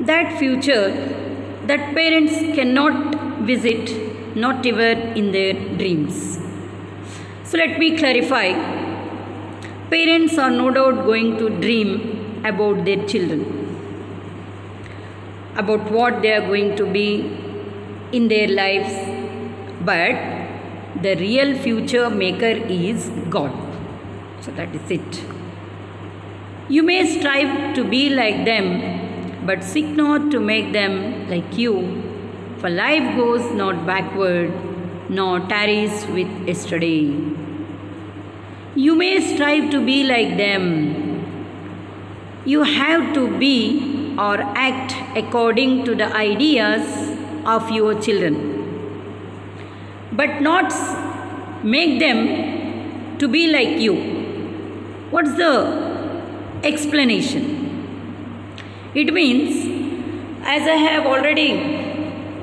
that future that parents cannot visit, not even in their dreams. So let me clarify. Parents are no doubt going to dream about their children, about what they are going to be in their lives, but the real future maker is God. So that is it. You may strive to be like them, but seek not to make them like you, for life goes not backward, nor tarries with yesterday. You may strive to be like them. You have to be or act according to the ideas of your children, but not make them to be like you. What's the explanation? It means, as I have already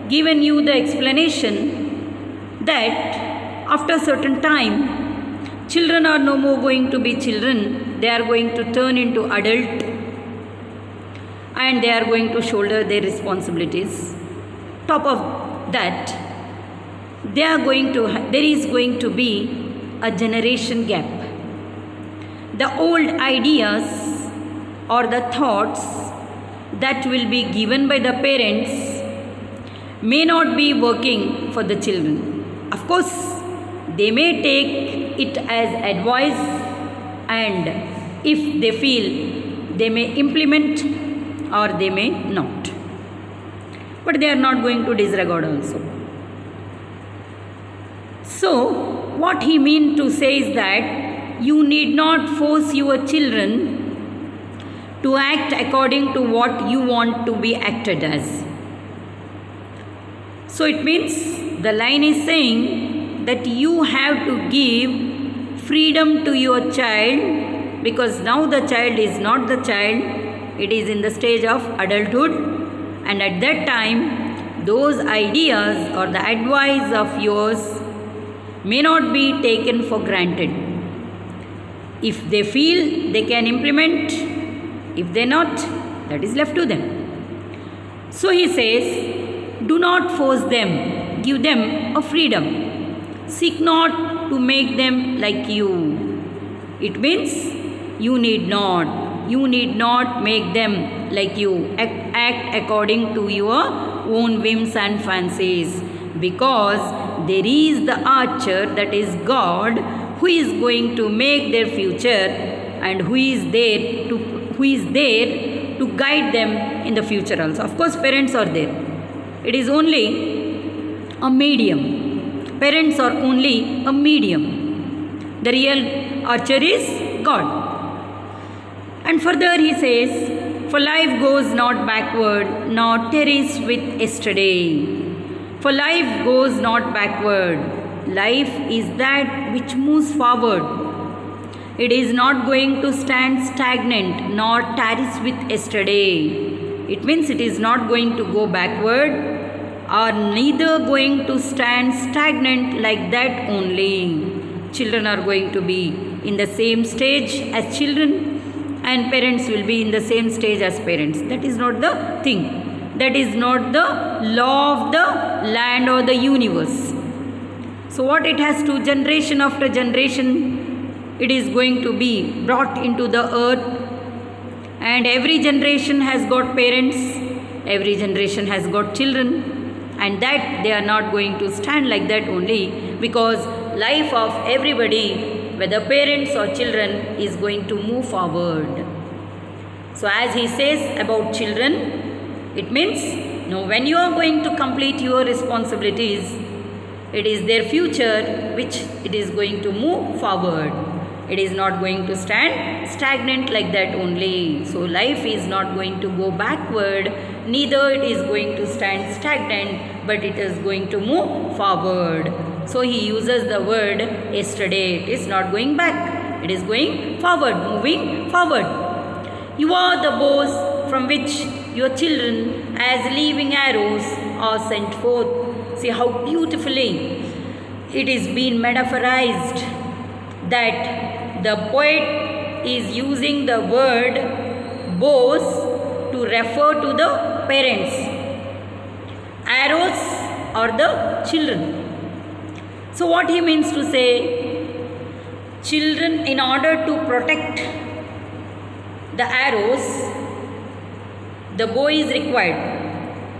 given you the explanation, that after a certain time, children are no more going to be children. They are going to turn into adult, and they are going to shoulder their responsibilities. Top of that, there is going to be a generation gap. The old ideas or the thoughts that will be given by the parents may not be working for the children. Of course, they may take it as advice, and if they feel, they may implement or they may not. But they are not going to disregard also. So, what he means to say is that you need not force your children to act according to what you want to be acted as. So it means the line is saying that you have to give freedom to your child, because now the child is not the child, it is in the stage of adulthood, and at that time those ideas or the advice of yours may not be taken for granted. If they feel, they can implement. If they not, that is left to them. So he says, do not force them, give them a freedom. Seek not to make them like you. It means you need not make them like you. Act according to your own whims and fancies, because there is the archer, that is God, who is going to make their future, and who is there to guide them in the future also. Of course, parents are there. It is only a medium. Parents are only a medium. The real archer is God. And further he says, for life goes not backward, nor tarries with yesterday. For life goes not backward. Life is that which moves forward. It is not going to stand stagnant, nor tarries with yesterday. It means it is not going to go backward, or neither going to stand stagnant like that only. Children are going to be in the same stage as children, and parents will be in the same stage as parents. That is not the thing. That is not the law of the land or the universe. So what it has to, generation after generation, it is going to be brought into the earth, and every generation has got parents, every generation has got children, and that they are not going to stand like that only, because life of everybody, whether parents or children, is going to move forward. So as he says about children, it means, no, when you are going to complete your responsibilities, it is their future which it is going to move forward. It is not going to stand stagnant like that only. So life is not going to go backward, neither it is going to stand stagnant, but it is going to move forward. So he uses the word yesterday. It is not going back, it is going forward, moving forward. You are the bows from which your children as living arrows are sent forth. See how beautifully it is being metaphorized, that the poet is using the word bows to refer to the parents. Arrows or the children. So what he means to say, children, in order to protect the arrows, the bow is required.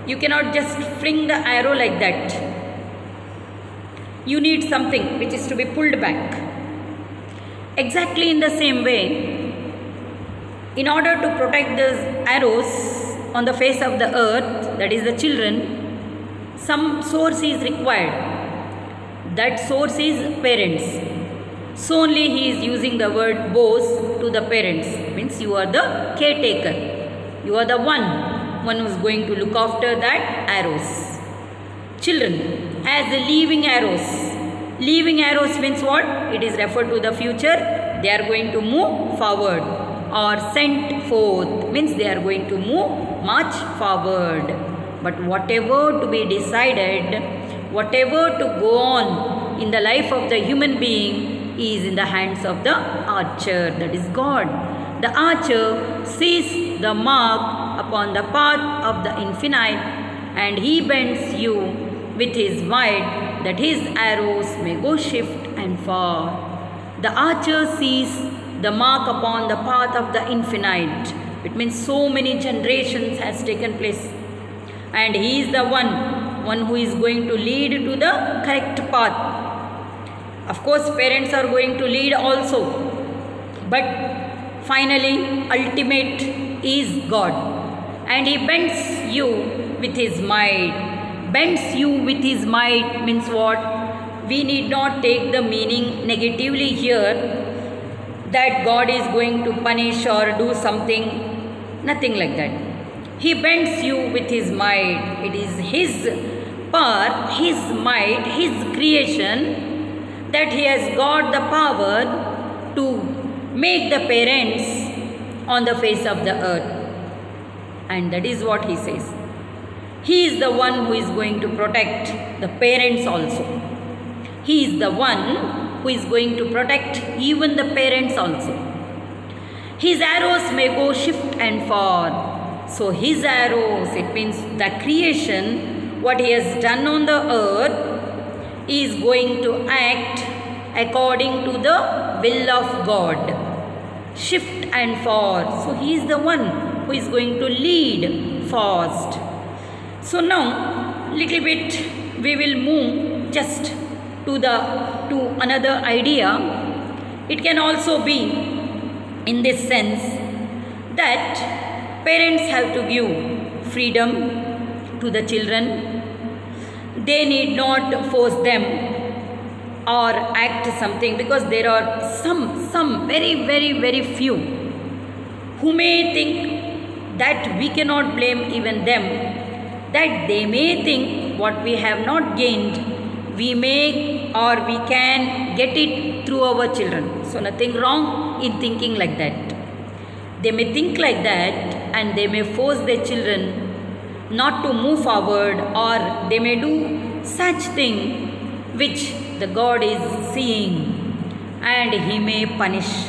You cannot just fling the arrow like that. You need something which is to be pulled back. Exactly in the same way, in order to protect those arrows on the face of the earth, that is the children, some source is required. That source is parents. So only he is using the word bows to the parents. Means you are the caretaker. You are the one who is going to look after that arrows. Children as the living arrows. Living arrows means what? It is referred to the future. They are going to move forward. Or sent forth means they are going to move much forward. But whatever to be decided, whatever to go on in the life of the human being is in the hands of the archer, that is God. The archer sees the mark upon the path of the infinite, and he bends you with his might that his arrows may go swift and far. The archer sees the mark upon the path of the infinite. It means so many generations has taken place, and he is the one who is going to lead to the correct path. Of course, parents are going to lead also, but finally, ultimate is God, and he bends you with his might. Bends you with his might means what? We need not take the meaning negatively here, that God is going to punish or do something. Nothing like that. He bends you with his might. It is his power, his might, his creation, that he has got the power to make the parents on the face of the earth. And that is what he says. He is the one who is going to protect the parents also. He is the one who is going to protect even the parents also. His arrows may go swift and far. So his arrows, it means the creation, what he has done on the earth, is going to act according to the will of God. Swift and far. So he is the one who is going to lead fast. So now, little bit we will move just to another idea. It can also be in this sense that parents have to give freedom to the children. They need not force them or act something, because there are some very few who may think that we cannot blame even them, that they may think what we have not gained, we may or we can get it through our children. So nothing wrong in thinking like that. They may think like that, and they may force their children not to move forward, or they may do such thing which the God is seeing, and he may punish.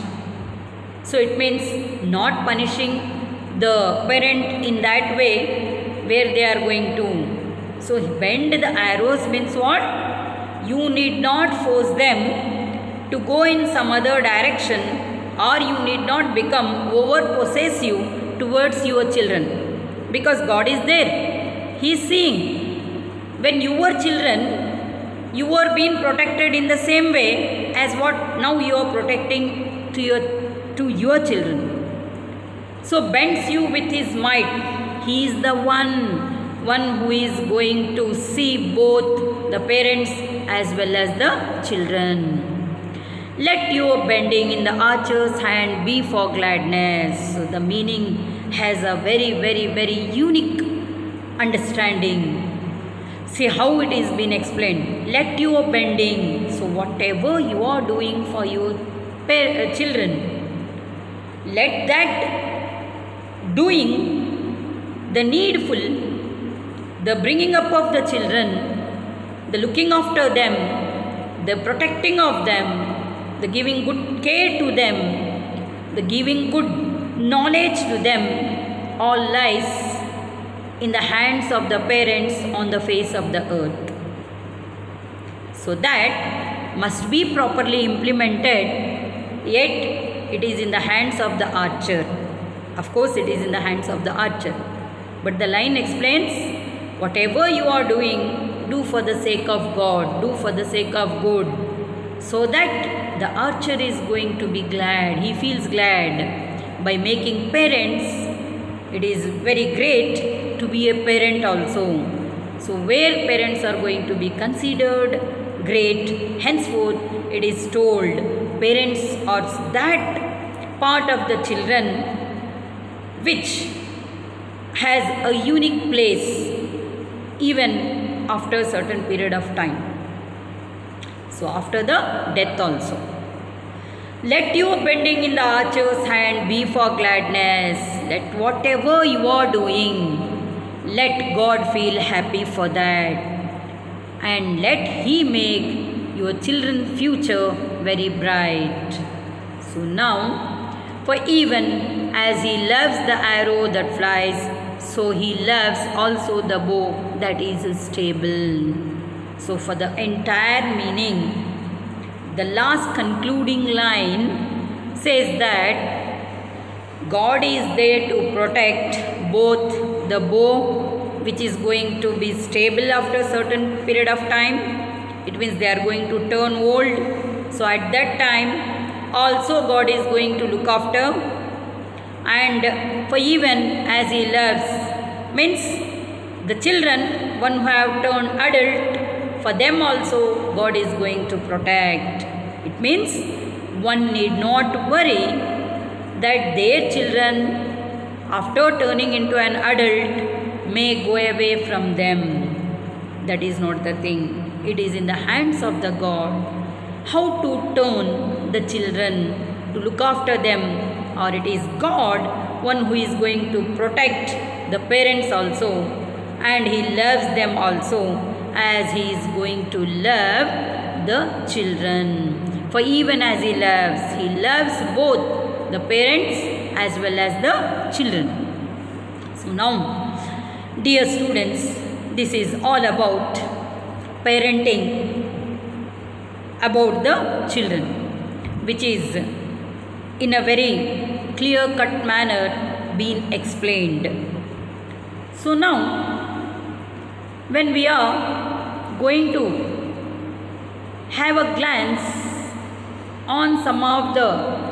So it means not punishing the parent in that way where they are going to. So bend the arrows means what? You need not force them to go in some other direction, or you need not become over possessive towards your children, because God is there. He is seeing. When you were children, you were being protected in the same way as what now you are protecting to your children. So bends you with his might. He is the one who is going to see both the parents as well as the children. Let your bending in the archer's hand be for gladness. So the meaning has a very unique understanding. See how it is been explained. Let your bending. So whatever you are doing for your children, let that doing, the needful, the bringing up of the children, the looking after them, the protecting of them, the giving good care to them, the giving good knowledge to them, all lies in the hands of the parents on the face of the earth. So that must be properly implemented, yet it is in the hands of the archer. Of course, it is in the hands of the archer. But the line explains, whatever you are doing, do for the sake of God, do for the sake of good, so that the archer is going to be glad. He feels glad by making parents. It is very great to be a parent also. So where parents are going to be considered great, henceforth it is told, parents are that part of the children which has a unique place even after a certain period of time. So after the death also. Let your bending in the archer's hand be for gladness. Let whatever you are doing, let God feel happy for that. And let He make your children's future very bright. So now, for even as He loves the arrow that flies, so He loves also the bow that is stable. So for the entire meaning, the last concluding line says that God is there to protect both the bow, which is going to be stable after a certain period of time. It means they are going to turn old. So at that time also God is going to look after. And for even as He loves, means the children, one who have turned adult, for them also God is going to protect. It means one need not worry that their children after turning into an adult may go away from them. That is not the thing. It is in the hands of the God how to turn the children, to look after them, or it is God, one who is going to protect the parents also, and He loves them also as He is going to love the children. For even as He loves both the parents as well as the children. So now, dear students, this is all about parenting about the children, which is in a very clear-cut manner been explained. So now, when we are going to have a glance on some of the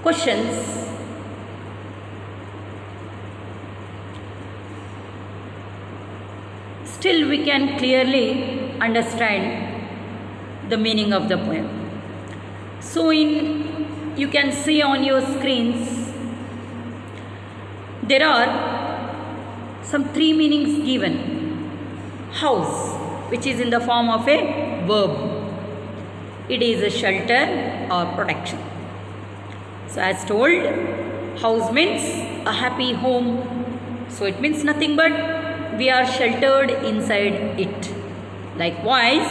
questions, still we can clearly understand the meaning of the poem. So you can see on your screens, there are some three meanings given. House, which is in the form of a verb. It is a shelter or protection. So as told, house means a happy home. So it means nothing but we are sheltered inside it. Likewise,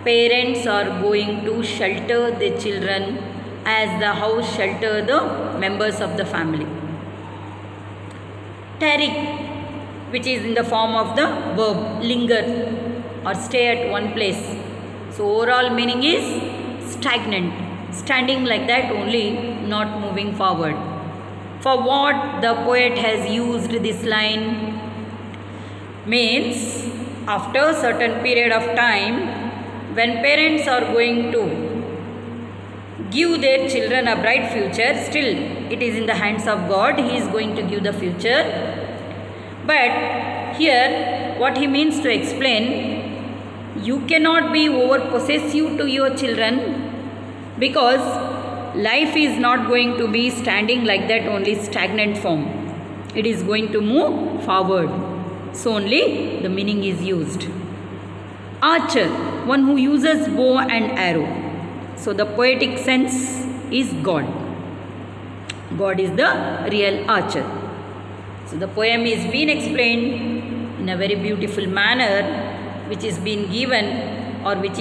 parents are going to shelter their children as the house shelter the members of the family. Tarry, which is in the form of the verb linger or stay at one place. So overall meaning is stagnant, standing like that only, not moving forward. For what the poet has used this line means after a certain period of time, when parents are going to give their children a bright future, still it is in the hands of God. He is going to give the future. But here what he means to explain, you cannot be over possessive to your children, because life is not going to be standing like that only, stagnant form. It is going to move forward. So only the meaning is used. Archer, one who uses bow and arrow. So the poetic sense is God. God is the real archer. So the poem is being explained in a very beautiful manner, which is being given, or which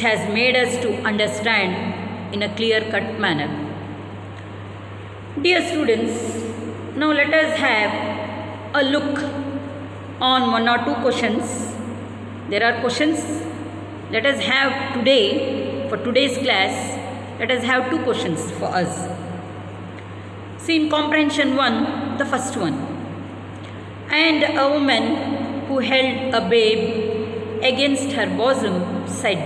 has made us to understand in a clear-cut manner. Dear students, now let us have a look on one or two questions. There are questions. Let us have today, for today's class, let us have two questions for us. See, in comprehension 1, the first one. And a woman who held a babe against her bosom said,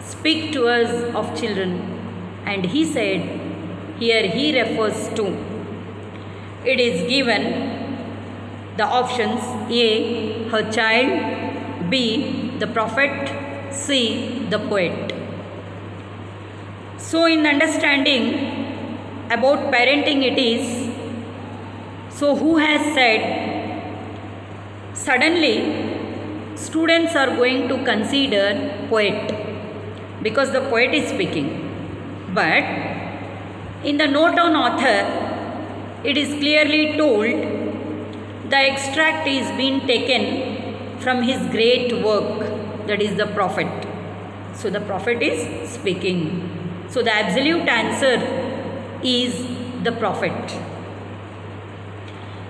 "Speak to us of children." And he said, here he refers to, it is given the options: A, her child; B, the prophet; C, the poet. So in understanding about parenting it is, so who has said, suddenly students are going to consider poet because the poet is speaking. But in the note on author, it is clearly told the extract is being taken from his great work, that is the prophet. So the prophet is speaking. So the absolute answer is the prophet.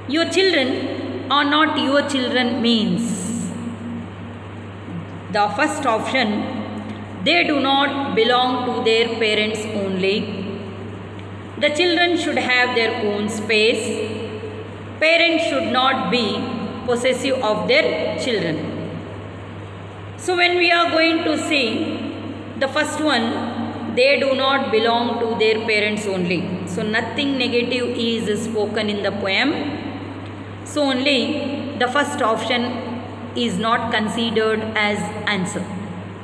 Your children are not your children means, the first option, they do not belong to their parents only. The children should have their own space. Parents should not be possessive of their children. So when we are going to see the first one, they do not belong to their parents only. So nothing negative is spoken in the poem. So only the first option is not considered as answer.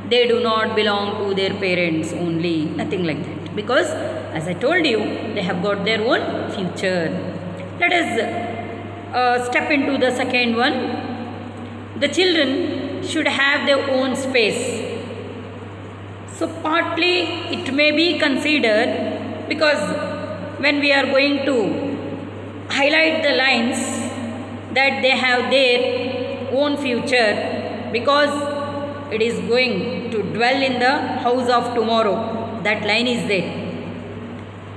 They do not belong to their parents only, nothing like that. Because as I told you, they have got their own future. Let us step into the second one. The children should have their own space. So partly it may be considered, because when we are going to highlight the lines that they have their own future, because it is going to dwell in the house of tomorrow, that line is there.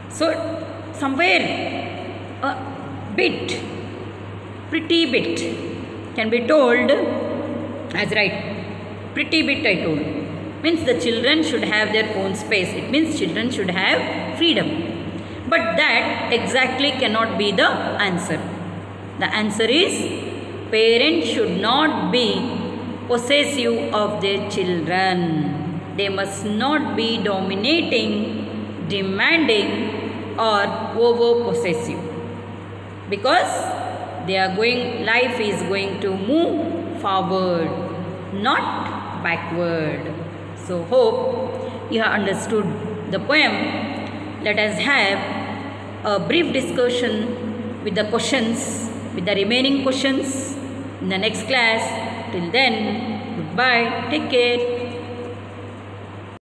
So somewhere a bit, pretty bit can be told as right. Pretty bit I told. Means the children should have their own space. It means children should have freedom. But that exactly cannot be the answer. The answer is, parents should not be possessive of their children. They must not be dominating, demanding, or over possessive, because they are going, life is going to move forward, not backward. So hope you have understood the poem. Let us have a brief discussion with the questions, with the remaining questions in the next class. Till then, goodbye, take care.